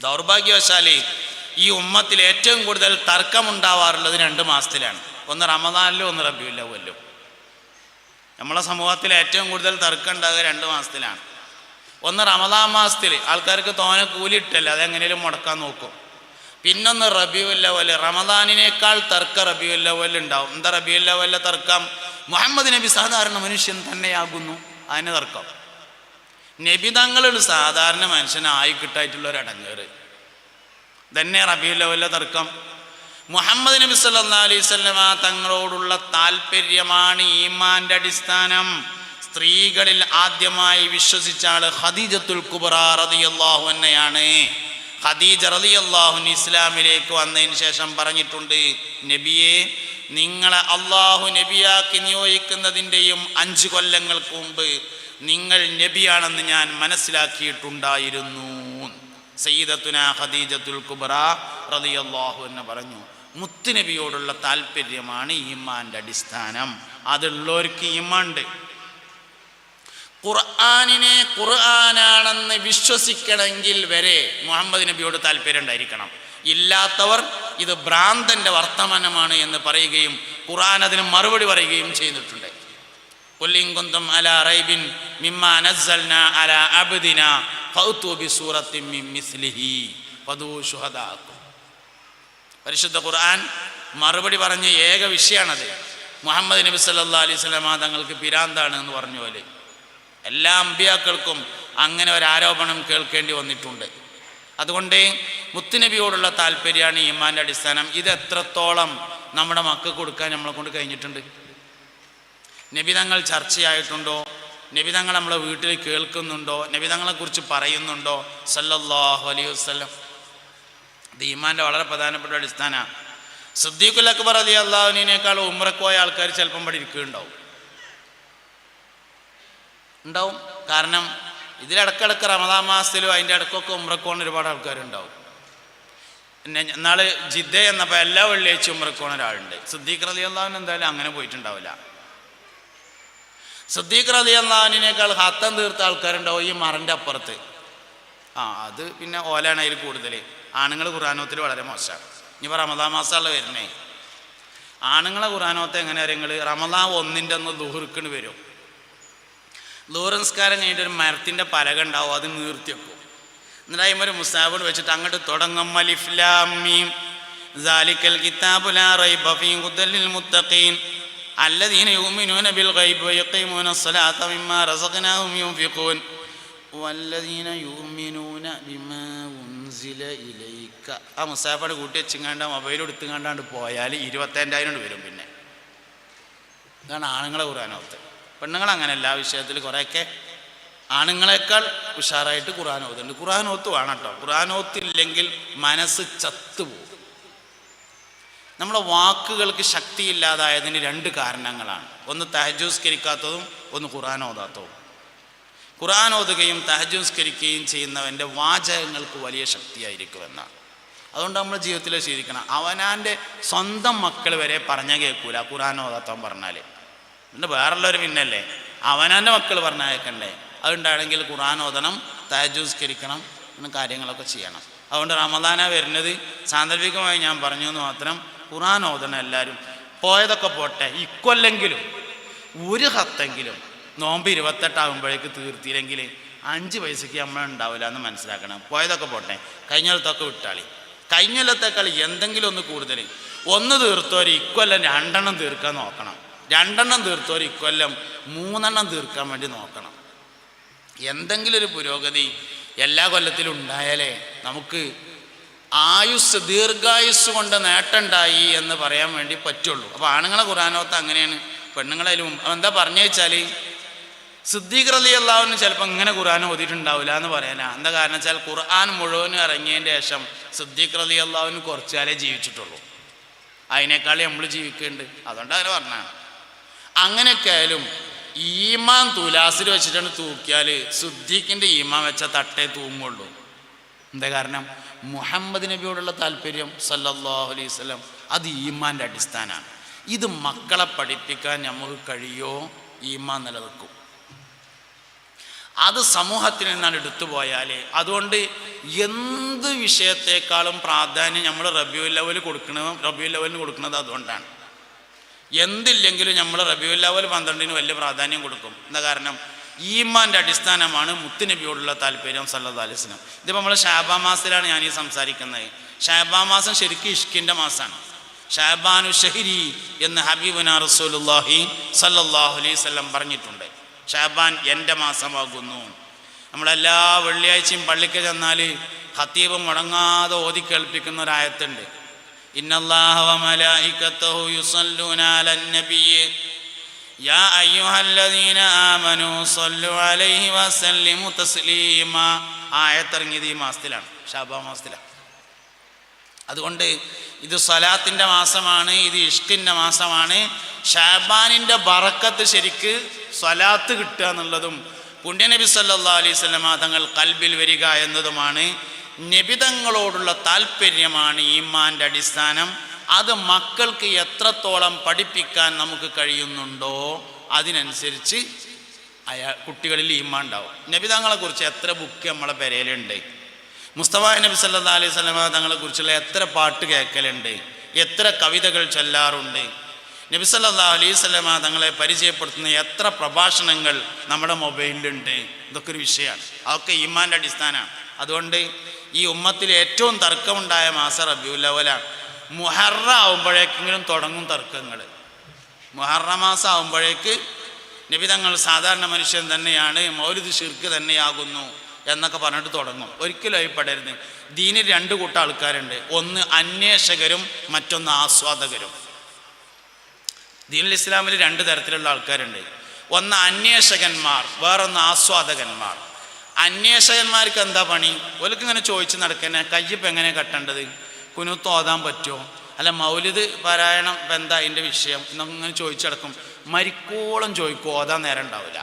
ദൗർഭാഗ്യവശാല് ഈ ഉമ്മത്തിൽ ഏറ്റവും കൂടുതൽ തർക്കമുണ്ടാവാറുള്ളത് 2 മാസത്തിലാണ്. ഒന്ന് റമദാനിലും ഒന്ന് റബീഉൽ അവ്വലിലും. നമ്മളെ സമൂഹത്തിൽ ഏറ്റവും കൂടുതൽ തർക്കം ഉണ്ടാകുക 2 മാസത്തിലാണ്. ഒന്ന് റമദാൻ മാസത്തിൽ ആൾക്കാർക്ക് തോനെ കൂലി ഇട്ടല്ല, അതെങ്ങനെയും മുടക്കാൻ നോക്കും. പിന്നൊന്ന് റബീഉൽ അവ്വൽ. റമദാനിനേക്കാൾ തർക്കം റബീഉൽ അവ്വൽ ഉണ്ടാവും. എന്താ റബീഉൽ അവ്വലിലെ തർക്കം? മുഹമ്മദ് നബി സാധാരണ മനുഷ്യൻ തന്നെയാകുന്നു, അതിന് തർക്കം. നബി തങ്ങളൊരു സാധാരണ മനുഷ്യനായി കിട്ടായിട്ടുള്ളൊരു അടങ്ങേറ് തന്നെ റബീഉൽ അവ്വലിലെ തർക്കം. മുഹമ്മദ് നബി സല്ലല്ലാഹു അലൈഹി വസല്ലമ തങ്ങളോടുള്ള താല്പര്യമാണ് ഈമാന്റെ അടിസ്ഥാനം. സ്ത്രീകളിൽ ആദ്യമായി വിശ്വസിച്ച ആള് ഖദീജത്തുൽ കുബ്ര റളിയല്ലാഹു അൻഹയാണ്. ഖദീജ റളിയല്ലാഹു അൻഹ ഇസ്ലാമിലേക്ക് വന്നതിന് ശേഷം പറഞ്ഞിട്ടുണ്ട്, നബിയെ, നിങ്ങളെ അള്ളാഹു നബിയാക്കി നിയോഗിക്കുന്നതിൻ്റെയും 5 കൊല്ലങ്ങൾക്ക് മുമ്പ് നിങ്ങൾ നബിയാണെന്ന് ഞാൻ മനസ്സിലാക്കിയിട്ടുണ്ടായിരുന്നു. സയ്യിദത്തുനാ ഖദീജത്തുൽ കുബ്ര റളിയല്ലാഹു അൻഹ പറഞ്ഞു, മുത്തുനബിയോടുള്ള താല്പര്യമാണ് ഈമാന്റെ അടിസ്ഥാനം. അതുള്ളവർക്ക് ഈമാനുണ്ട്. ഖുർആനിനെ ഖുർആനാണെന്ന് വിശ്വസിക്കണമെങ്കിൽ വരെ മുഹമ്മദ് നബിയോട് താല്പര്യം ഉണ്ടായിരിക്കണം. ഇല്ലാത്തവർ ഇത് ഭ്രാന്തന്റെ വർത്തമാനമാണ് എന്ന് പറയുകയും ഖുർആൻ അതിന് മറുപടി പറയുകയും ചെയ്തിട്ടുണ്ട്. ഖുൽ ഇൻ കുന്തും അലാ റൈബിൻ മിമ്മാ നസ്സൽനാ അലാ അബ്ദിനാ ഫഅ്തു ബിസൂറത്തിൻ മിൻ മിസ്ലിഹി ഫദൂ ശുഹദാഅക്കും. പരിശുദ്ധ ഖുർആൻ മറുപടി പറഞ്ഞ ഏക വിഷയമാണത്. മുഹമ്മദ് നബി സല്ലല്ലാഹു അലൈഹി വസല്ലം തങ്ങൾക്ക് പിരാന്താണ് എന്ന് പറഞ്ഞ പോലെ എല്ലാ അമ്പിയാക്കൾക്കും അങ്ങനെ ഒരു ആരോപണം കേൾക്കേണ്ടി വന്നിട്ടുണ്ട്. അതുകൊണ്ട് മുത്തുനബിയോടുള്ള താല്പര്യമാണ് ഈമാന്റെ അടിസ്ഥാനം. ഇത് എത്രത്തോളം നമ്മുടെ മക്കൾക്ക് കൊടുക്കാൻ നമ്മളെ കൊണ്ട് കഴിഞ്ഞിട്ടുണ്ട്? നബിതങ്ങൾ ചർച്ചയായിട്ടുണ്ടോ? നബിതങ്ങൾ നമ്മളെ വീട്ടിൽ കേൾക്കുന്നുണ്ടോ? നബിതങ്ങളെക്കുറിച്ച് പറയുന്നുണ്ടോ? സല്ലല്ലാഹു അലൈഹി വസല്ലം. ഇത് ഈമാന്റെ വളരെ പ്രധാനപ്പെട്ട അടിസ്ഥാനമാണ്. സിദ്ദീഖുൽ അക്ബർ റളിയല്ലാഹു അൻഹുവിനേക്കാൾ ഉംറക്ക് പോയ ആൾക്കാർ ചിലപ്പം ഇവിടെ ഇരിക്കുന്നുണ്ടാവും. കാരണം ഇതിലിടക്കിടക്ക് റമദാൻ മാസത്തിലും അതിൻ്റെ ഇടക്കൊക്കെ ഉംറക്ക് പോകുന്ന ഒരുപാട് ആൾക്കാരുണ്ടാവും. പിന്നെ നാളെ ജിദ്ദ എന്നപ്പോൾ എല്ലാ വെള്ളിയാഴ്ചയും ഉംറക്ക് പോകുന്ന ഒരാളുണ്ട്. സിദ്ദീഖ് റളിയല്ലാഹു അൻഹു എന്തായാലും അങ്ങനെ പോയിട്ടുണ്ടാവില്ല. സിദ്ദീഖ് റളിയല്ലാഹു അൻഹുവിനേക്കാൾ ഹത്തം തീർത്ത ആൾക്കാരുണ്ടാവും ഈ മറൻ്റെ അപ്പുറത്ത്. അത് പിന്നെ ഓലാണ് അതിൽ കൂടുതൽ. ആണുങ്ങൾ ഖുർആനോത്തിൽ വളരെ മോശമാണ്. ഇനിയിപ്പോൾ റമദാൻ മാസമുള്ള വരുന്നേ ആണുങ്ങളെ ഖുർആനോത്ത് എങ്ങനെ അറിയങ്ങൾ? റമദാൻ 1-ൻ്റെ അന്ന് ദുഹ്റിന് വരും. ദുഹ്ർ നിസ്കാരം കഴിഞ്ഞിട്ട് ഒരു മരത്തിൻ്റെ പലക ഉണ്ടാവും, അത് നീർത്തി വെക്കും. എന്നിട്ട് അതിന്മേൽ ഒരു മുസാബിഡ് വെച്ചിട്ട് അങ്ങോട്ട് തുടങ്ങും, അലിഫ് ലാം മീം സാലിക്കൽ കിതാബു ലാ റൈബ ഫീഹി ഹുദൽ ലിൽ മുത്തഖീൻ അല്ലദീന യുഅ്മിനൂന ബിൽ ഗൈബി വയഖീമൂന അസ്സലാത മിമ്മാ റസഖ്നാഹും യുൻഫിഖൂൻ വല്ലദീന യുഅ്മിനൂന ബിമാ ഉൻസില ഇലൈക. ആ മുസാഫിഡ് കൂട്ടി വെച്ചിങ്ങാണ്ട് മൊബൈൽ എടുത്തുകൊണ്ടാണ്ട് പോയാൽ 25,000 വരും. പിന്നെ ഇതാണ് ആണുങ്ങളെ ഖുർആനോത്ത്. പെണ്ണുങ്ങൾ അങ്ങനെ എല്ലാ വിഷയത്തിൽ കുറേയൊക്കെ ആണുങ്ങളെക്കാൾ ഉഷാറായിട്ട് ഖുർആനോത്തുണ്ട്. ഖുർആനോത്ത് വേണം കേട്ടോ. ഖുർആനോത്തില്ലെങ്കിൽ മനസ്സ് ചത്തുപോകും. നമ്മളെ വാക്കുകൾക്ക് ശക്തിയില്ലാതായതിന് 2 കാരണങ്ങളാണ്. ഒന്ന് തഹജ്ജുദ്സ്കരിക്കാത്തതും, ഒന്ന് ഖുർആനോതാത്തതും. ഖുർആനോതുകയും തഹജ്ജുദ്സ്കരിക്കുകയും ചെയ്യുന്നവൻ്റെ വാചകങ്ങൾക്ക് വലിയ ശക്തിയായിരിക്കുമെന്നാണ്. അതുകൊണ്ട് നമ്മൾ ജീവിതത്തിൽ ശീലിക്കണം. അവനാൻ്റെ സ്വന്തം മക്കൾ വരെ പറഞ്ഞ കേൾക്കൂല ഖുർആനോതാത്തവൻ പറഞ്ഞാൽ. പിന്നെ വേറുള്ളവർ പിന്നല്ലേ അവനാൻ്റെ മക്കൾ പറഞ്ഞാൽ കേൾക്കണ്ടേ? അതുകൊണ്ടാണെങ്കിൽ ഖുർആനോദനം, തഹജ്ജുദ്സ്കരിക്കണം, എന്ന കാര്യങ്ങളൊക്കെ ചെയ്യണം. അതുകൊണ്ട് റമദാനാ വരുന്നത് സാന്ദർഭികമായി ഞാൻ പറഞ്ഞു എന്ന് മാത്രം. ഖുർആനോദനം എല്ലാവരും പോയതൊക്കെ പോട്ടെ, ഇക്കൊല്ലെങ്കിലും ഒരു ഹത്തെങ്കിലും നോമ്പ് 28 ആകുമ്പോഴേക്ക് തീർത്തില്ലെങ്കിൽ 5 പൈസയ്ക്ക് നമ്മളുണ്ടാവില്ല എന്ന് മനസ്സിലാക്കണം. പോയതൊക്കെ പോട്ടെ, കഴിഞ്ഞൊല്ലത്തൊക്കെ വിട്ടാളി. കഴിഞ്ഞൊല്ലത്തേക്കാൾ എന്തെങ്കിലും ഒന്ന് കൂടുതൽ ഒന്ന് തീർത്തോര് ഇക്കൊല്ലം 2 എണ്ണം തീർക്കാൻ നോക്കണം. 2 എണ്ണം തീർത്തോര് ഇക്കൊല്ലം 3 എണ്ണം തീർക്കാൻ വേണ്ടി നോക്കണം. എന്തെങ്കിലും ഒരു പുരോഗതി എല്ലാ കൊല്ലത്തിലും ഉണ്ടായാലേ നമുക്ക് ആയുസ്, ദീർഘായുസ് കൊണ്ട് നേട്ടമുണ്ടായി എന്ന് പറയാൻ വേണ്ടി പറ്റുള്ളൂ. അപ്പോൾ ആണുങ്ങളെ ഖുർആനോത്ത് അങ്ങനെയാണ്. പെണ്ണുങ്ങളതിലും എന്താ പറഞ്ഞു വെച്ചാൽ സിദ്ദീഖ് റളിയല്ലാഹു അൻഹു ചിലപ്പോൾ ഇങ്ങനെ ഖുർആൻ ഓതിയിട്ടുണ്ടാവില്ല എന്ന് പറയാനാ. എന്താ കാരണം വെച്ചാൽ ഖുർആൻ മുഴുവനും ഇറങ്ങിയതിൻ്റെ ശേഷം സിദ്ദീഖ് റളിയല്ലാഹു അൻഹു കുറച്ചു കാലേ ജീവിച്ചിട്ടുള്ളൂ. അതിനേക്കാളും നമ്മൾ ജീവിക്കുന്നുണ്ട്. അതുകൊണ്ട് അങ്ങനെ പറഞ്ഞാണ്. അങ്ങനെയൊക്കെ ആയാലും ഈമാൻ തുലാസിൽ വെച്ചിട്ടാണ് തൂക്കിയാൽ സിദ്ദീഖിൻ്റെ ഈമാൻ വെച്ച തട്ടേ തൂങ്ങുള്ളൂ. എന്താ കാരണം? മുഹമ്മദ് നബിയോടുള്ള താല്പര്യം സല്ലല്ലാഹു അലൈഹി വസല്ലം, അത് ഈമാൻ്റെ അടിസ്ഥാനമാണ്. ഇത് മക്കളെ പഠിപ്പിക്കാൻ നമുക്ക് കഴിയോ? ഈമാൻ നിലനിൽക്കും. അത് സമൂഹത്തിൽ നിന്നാണ് എടുത്തുപോയാൽ, അതുകൊണ്ട് എന്ത് വിഷയത്തെക്കാളും പ്രാധാന്യം നമ്മൾ റബീഉൽ അവ്വൽ കൊടുക്കുന്നത് അതുകൊണ്ടാണ്. എന്തില്ലെങ്കിലും നമ്മൾ റബീഉൽ അവ്വൽ 12 വലിയ പ്രാധാന്യം കൊടുക്കും. എന്താ കാരണം? ഈമാൻ്റെ അടിസ്ഥാനമാണ് മുത്തുനബിയോടുള്ള താല്പര്യം സല്ലല്ലാഹു അലൈഹി വസല്ലം. ഇതിപ്പോൾ നമ്മൾ ഷാബാൻ മാസത്തിലാണ് ഞാൻ ഈ സംസാരിക്കുന്നത്. ഷാബാൻ മാസം ശരിക്കും ഇഷ്കിൻ്റെ മാസമാണ്. ഷാബാനു ഷഹരി എന്ന് ഹബീബുനാ റസൂലുള്ളാഹി സല്ലല്ലാഹു അലൈഹി വസല്ലം പറഞ്ഞിട്ടുണ്ട്. ഷാബാൻ എൻ്റെ മാസമാകുന്നു. നമ്മളെല്ലാ വെള്ളിയാഴ്ചയും പള്ളിക്ക് ചെന്നാൽ ഖത്തീബ് മുടങ്ങാതെ ഓതി കേൾപ്പിക്കുന്ന ഒരായത്തുണ്ട്. ഇന്നല്ലാഹ വ മലായികതഹു യുസല്ലൂന അലൻ നബിയ്യ് യാ അയ്യുഹല്ലദീന ആമനൂ സ്വല്ലു അലൈഹി വസല്ലിമു തസ്ലീമാ. ആയത്തിറങ്ങിയത് ഈ മാസത്തിലാണ്, ഷാബാൻ മാസത്തിലാണ്. അതുകൊണ്ട് ഇത് സ്വലാത്തിൻ്റെ മാസമാണ്, ഇത് ഇഷ്കിൻ്റെ മാസമാണ്. ഷാബാനിൻ്റെ ബറക്കത്ത് ശരിക്ക് സ്വലാത്ത് കിട്ടുക എന്നുള്ളതും പുണ്യനബി സല്ലല്ലാഹു അലൈഹി വസല്ലം തങ്ങൾ ഖൽബിൽ വരിക എന്നതുമാണ്. നബിതങ്ങളോടുള്ള താല്പര്യമാണ് ഈമാൻ്റെ അടിസ്ഥാനം. അത് മക്കൾക്ക് എത്രത്തോളം പഠിപ്പിക്കാൻ നമുക്ക് കഴിയുന്നുണ്ടോ അതിനനുസരിച്ച് കുട്ടികളിൽ ഈമാൻ ഉണ്ടാവും. നബിതങ്ങളെക്കുറിച്ച് എത്ര ബുക്ക് നമ്മളെ പെരയിലുണ്ട്, മുസ്തഫ നബി സല്ലല്ലാഹു അലൈഹി വസല്ലം തങ്ങളെക്കുറിച്ചുള്ള എത്ര പാട്ട് കേൾക്കലുണ്ട്, എത്ര കവിതകൾ ചൊല്ലാറുണ്ട്, നബി സല്ലല്ലാഹു അലൈഹി വസല്ലം തങ്ങളെ പരിചയപ്പെടുത്തുന്ന എത്ര പ്രഭാഷണങ്ങൾ നമ്മുടെ മൊബൈലിലുണ്ട്. ഇതൊക്കെ ഒരു വിഷയമാണ്. അതൊക്കെ ഈമാൻ്റെ അടിസ്ഥാനമാണ്. അതുകൊണ്ട് ഈ ഉമ്മത്തിൽ ഏറ്റവും തർക്കമുണ്ടായ മാസം റബീഉൽ അവ്വലാണ്. മുഹറം ആവുമ്പോഴേക്കെങ്കിലും തുടങ്ങും തർക്കങ്ങൾ. മുഹറം മാസം ആവുമ്പോഴേക്ക് നബി തങ്ങൾ സാധാരണ മനുഷ്യൻ തന്നെയാണ്, മൗലിദ് ശിർക്ക് തന്നെയാകുന്നു എന്നൊക്കെ പറഞ്ഞിട്ട് തുടങ്ങും. ഒരിക്കലും അയപ്പെടരുത്. ദീനിൽ 2 കൂട്ടം ആൾക്കാരുണ്ട്. ഒന്ന് അന്വേഷകരും, മറ്റൊന്ന് ആസ്വാദകരും. ദീനുൽ ഇസ്ലാമിൽ 2 തരത്തിലുള്ള ആൾക്കാരുണ്ട്. ഒന്ന് അന്വേഷകന്മാർ, വേറൊന്ന് ആസ്വാദകന്മാർ. അന്വേഷകന്മാർക്ക് എന്താ പണി? ഓർക്ക് ഇങ്ങനെ ചോദിച്ച് നടക്കന്നെ, കയ്യിപ്പ് എങ്ങനെ കെട്ടേണ്ടത്, കുനൂത്ത് ഓതാൻ പറ്റുമോ, അല്ല മൗലിദ് പാരായണം ഇപ്പം എന്താ അതിൻ്റെ വിഷയം എന്നൊക്കെ ഇങ്ങനെ ചോദിച്ചടക്കും. മരിക്കോളം ചോദിക്കും, ഓതാൻ നേരം ഉണ്ടാവില്ല.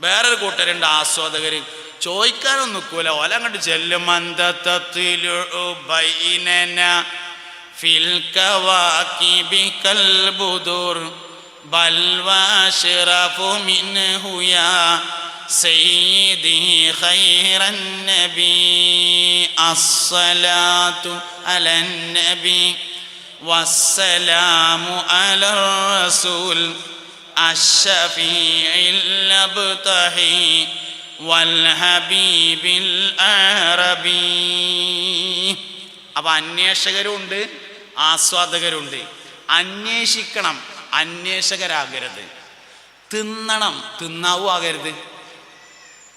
വേറൊരു കൂട്ടരുണ്ട് ആസ്വാദകർ, ചോദിക്കാനൊന്നും നിൽക്കൂല, ഓല അങ്ങോട്ട് ചെല്ലും. സയ്യിദി ഖൈറൻ നബി അസ്സലാത്തു അലൻ നബി വസ്സലാമു അലർ റസൂൽ അശ്ശഫീഇൽ അബ്തഹി വൽ ഹബീബിൽ അറബി. അപ്പം അന്വേഷകരുണ്ട്, ആസ്വാദകരുണ്ട്. അന്വേഷിക്കണം, അന്വേഷകരാകരുത്. തിന്നണം, തിന്നാവും ആകരുത്.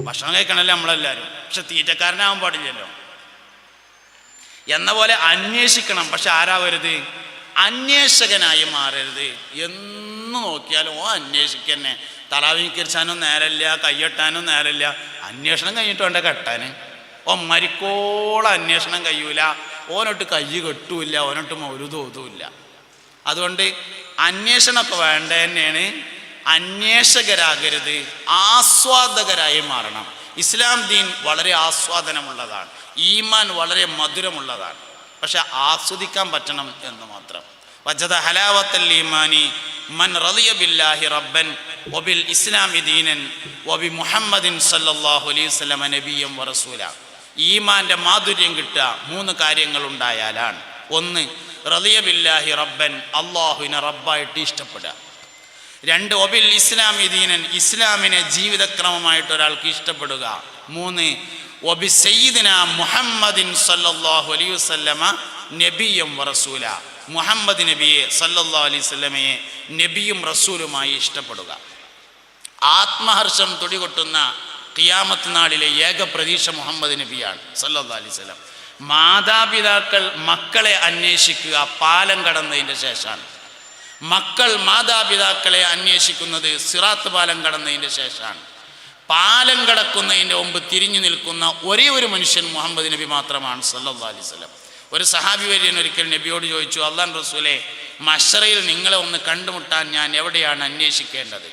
ഭക്ഷണം കഴിക്കണമല്ലോ നമ്മളെല്ലാവരും, പക്ഷെ തീറ്റക്കാരനാവാൻ പാടില്ലല്ലോ. എന്ന പോലെ അന്വേഷിക്കണം, പക്ഷെ ആരാവരുത്? അന്വേഷകനായി മാറരുത്. എന്ന് നോക്കിയാലും ഓ അന്വേഷിക്കന്നെ, തറാവീകരിച്ചാനും നേരമില്ല, കയ്യെട്ടാനും നേരമില്ല. അന്വേഷണം കഴിഞ്ഞിട്ട് വേണ്ട കെട്ടാൻ. ഓ മരിക്കോളം അന്വേഷണം കഴിയൂല, ഓനൊട്ട് കൈ കെട്ടൂല്ല, ഓനൊട്ട് മൗലൂദ് ഓതുമില്ല. അതുകൊണ്ട് അന്വേഷണമൊക്കെ വേണ്ട തന്നെയാണ്. അന്വേഷകരാകരുത്, ആസ്വാദകരായി മാറണം. ഇസ്ലാം ദീൻ വളരെ ആസ്വാദനമുള്ളതാണ്, ഈമാൻ വളരെ മധുരമുള്ളതാണ്. പക്ഷെ ആസ്വദിക്കാൻ പറ്റണം എന്ന് മാത്രം. വജദ ഹലാവത്തൽ ഈമാനി മൻ റളിയ ബില്ലാഹി റബ്ബൻ വബിൽ ഇസ്ലാമി ദീനൻ വബി മുഹമ്മദിൻ സല്ലല്ലാഹു അലൈഹി വസല്ലം നബിയ്യം വറസൂല. ഈമാൻ്റെ മാധുര്യം കിട്ടുക 3 കാര്യങ്ങളുണ്ടായാലാണ്. ഒന്ന്, റളിയ ബില്ലാഹി റബ്ബൻ, അള്ളാഹുവിനെ റബ്ബായിട്ട് ഇഷ്ടപ്പെടുക. 2, ഒബിൽ ഇസ്ലാമി ദീനൻ, ഇസ്ലാമിനെ ജീവിതക്രമമായിട്ട് ഒരാൾക്ക് ഇഷ്ടപ്പെടുക. 3, ഒബി സയ്യിദിന മുഹമ്മദിൻ സല്ലല്ലാഹു അലൈഹി വസല്ലമ നബിയ്യം വറസൂല, മുഹമ്മദ് നബിയെ സല്ലല്ലാഹു അലൈഹി വസല്ലമയെ നബിയും റസൂലുമായി ഇഷ്ടപ്പെടുക. ആത്മഹർഷം തുടികൊട്ടുന്ന ഖിയാമത്ത് നാളിലെ ഏക പ്രതീക്ഷ മുഹമ്മദ് നബിയാണ് സല്ലല്ലാഹു അലൈഹി വസല്ലം. മാതാപിതാക്കൾ മക്കളെ അന്വേഷിക്കുക പാലം കടന്നതിൻ്റെ ശേഷമാണ്. മക്കൾ മാതാപിതാക്കളെ അന്വേഷിക്കുന്നത് സിറാത്ത് പാലം കടന്നതിൻ്റെ ശേഷമാണ്. പാലം കടക്കുന്നതിൻ്റെ മുമ്പ് തിരിഞ്ഞു നിൽക്കുന്ന ഒരേ ഒരു മനുഷ്യൻ മുഹമ്മദ് നബി മാത്രമാണ് സല്ലല്ലാഹു അലൈഹി വസല്ലം. ഒരു സഹാബി വര്യൻ ഒരിക്കൽ നബിയോട് ചോദിച്ചു, അല്ലാഹു റസൂലേ, മശ്റയിൽ നിങ്ങളെ ഒന്ന് കണ്ടുമുട്ടാൻ ഞാൻ എവിടെയാണ് അന്വേഷിക്കേണ്ടത്?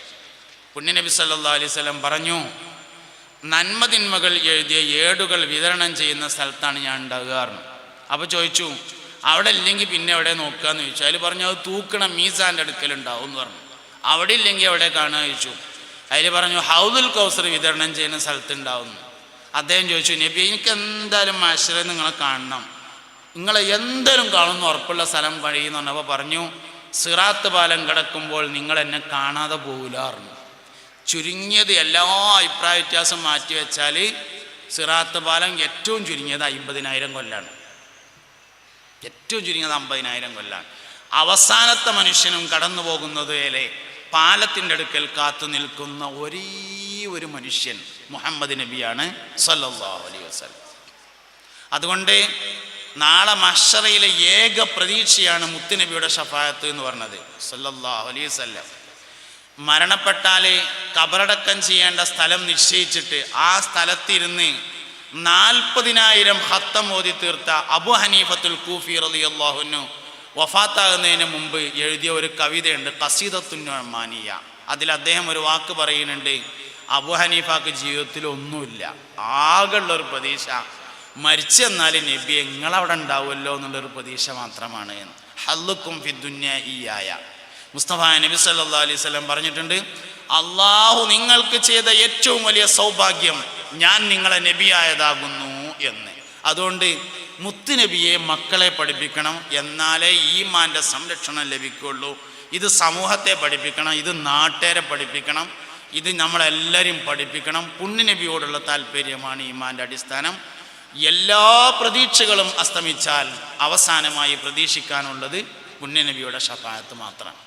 പുണ്യനബി സല്ലല്ലാഹു അലൈഹി വസല്ലം പറഞ്ഞു, നന്മതിന്മകൾ എഴുതിയ ഏടുകൾ വിതരണം ചെയ്യുന്ന സ്ഥലത്താണ് ഞാൻ ഉണ്ടാകുക. അപ്പോൾ ചോദിച്ചു, അവിടെ ഇല്ലെങ്കിൽ പിന്നെ എവിടെ നോക്കുക എന്ന് ചോദിച്ചു. അതിൽ പറഞ്ഞു, അത് തൂക്കണം, മീസാൻ്റെ അടുക്കലുണ്ടാവും എന്ന് പറഞ്ഞു. അവിടെ ഇല്ലെങ്കിൽ എവിടെ കാണുക ചോദിച്ചു. അതിൽ പറഞ്ഞു ഹൗദുൽ കൗസർ വിതരണം ചെയ്യുന്ന സ്ഥലത്തുണ്ടാവുന്നു. അദ്ദേഹം ചോദിച്ചു, നബി എനിക്ക് എന്തായാലും മഹ്ശറിൽ നിങ്ങളെ കാണണം, നിങ്ങളെ എന്തായാലും കാണുമെന്ന് ഉറപ്പുള്ള സ്ഥലം കഴിയുമെന്ന് പറഞ്ഞപ്പോൾ പറഞ്ഞു, സിറാത്ത് പാലം കിടക്കുമ്പോൾ നിങ്ങൾ എന്നെ കാണാതെ പോകില്ലായിരുന്നു. ചുരുങ്ങിയത് എല്ലാ അഭിപ്രായ വ്യത്യാസം മാറ്റിവെച്ചാൽ സിറാത്ത് പാലം ഏറ്റവും ചുരുങ്ങിയത് 50,000 കൊല്ലാണ്. ഏറ്റവും ചുരുങ്ങിയത് 50,000 കൊല്ലാണ്. അവസാനത്തെ മനുഷ്യനും കടന്നു പോകുന്നത് വരെ പാലത്തിൻ്റെ അടുക്കൽ കാത്തു നിൽക്കുന്ന ഒരേ ഒരു മനുഷ്യൻ മുഹമ്മദ് നബിയാണ് സല്ലല്ലാഹു അലൈഹി വസല്ലം. അതുകൊണ്ട് നാളെ മഹ്ശറയിലെ ഏക പ്രതീക്ഷയാണ് മുത്തുനബിയുടെ ഷഫായത്ത് എന്ന് പറഞ്ഞത് സല്ലല്ലാഹു അലൈഹി വസല്ലം. മരണപ്പെട്ടാൽ ഖബറടക്കം ചെയ്യേണ്ട സ്ഥലം നിശ്ചയിച്ചിട്ട് ആ സ്ഥലത്തിരുന്ന് 40,000 ഖത്തം ഓതി തീർത്ത അബു ഹനീഫത്തുൽ കൂഫി റളിയല്ലാഹു അൻഹു വഫാത്താകുന്നതിന് മുമ്പ് എഴുതിയ ഒരു കവിതയുണ്ട്, ഖസീദത്തുൻ നുഅ്മാനിയ. അതിൽ അദ്ദേഹം ഒരു വാക്ക് പറയുന്നുണ്ട്, അബു ഹനീഫക്ക് ജീവിതത്തിൽ ഒന്നുമില്ല, ആകെയുള്ളൊരു പ്രതീക്ഷ മരിച്ചെന്നാൽ നബി നിങ്ങളവിടെ ഉണ്ടാവുമല്ലോ എന്നുള്ളൊരു പ്രതീക്ഷ മാത്രമാണ് എന്ന്. ഹല്ലുക്കും ഫിദ്ദുന്യ ഈയായ മുസ്തഫ നബി സല്ലല്ലാഹു അലൈഹി വസല്ലം പറഞ്ഞിട്ടുണ്ട്, അള്ളാഹു നിങ്ങൾക്ക് ചെയ്ത ഏറ്റവും വലിയ സൗഭാഗ്യം ഞാൻ നിങ്ങളെ നബിയായതാകുന്നു എന്ന്. അതുകൊണ്ട് മുത്തുനബിയെ മക്കളെ പഠിപ്പിക്കണം, എന്നാലേ ഈമാൻ്റെ സംരക്ഷണം ലഭിക്കുള്ളൂ. ഇത് സമൂഹത്തെ പഠിപ്പിക്കണം, ഇത് നാട്ടുകാരെ പഠിപ്പിക്കണം, ഇത് നമ്മളെല്ലാവരും പഠിപ്പിക്കണം. പുണ്യനബിയോടുള്ള താല്പര്യമാണ് ഈമാൻ്റെ അടിസ്ഥാനം. എല്ലാ പ്രതീക്ഷകളും അസ്തമിച്ചാൽ അവസാനമായി പ്രതീക്ഷിക്കാനുള്ളത് പുണ്യനബിയുടെ ഷഫാഅത്ത് മാത്രമാണ്.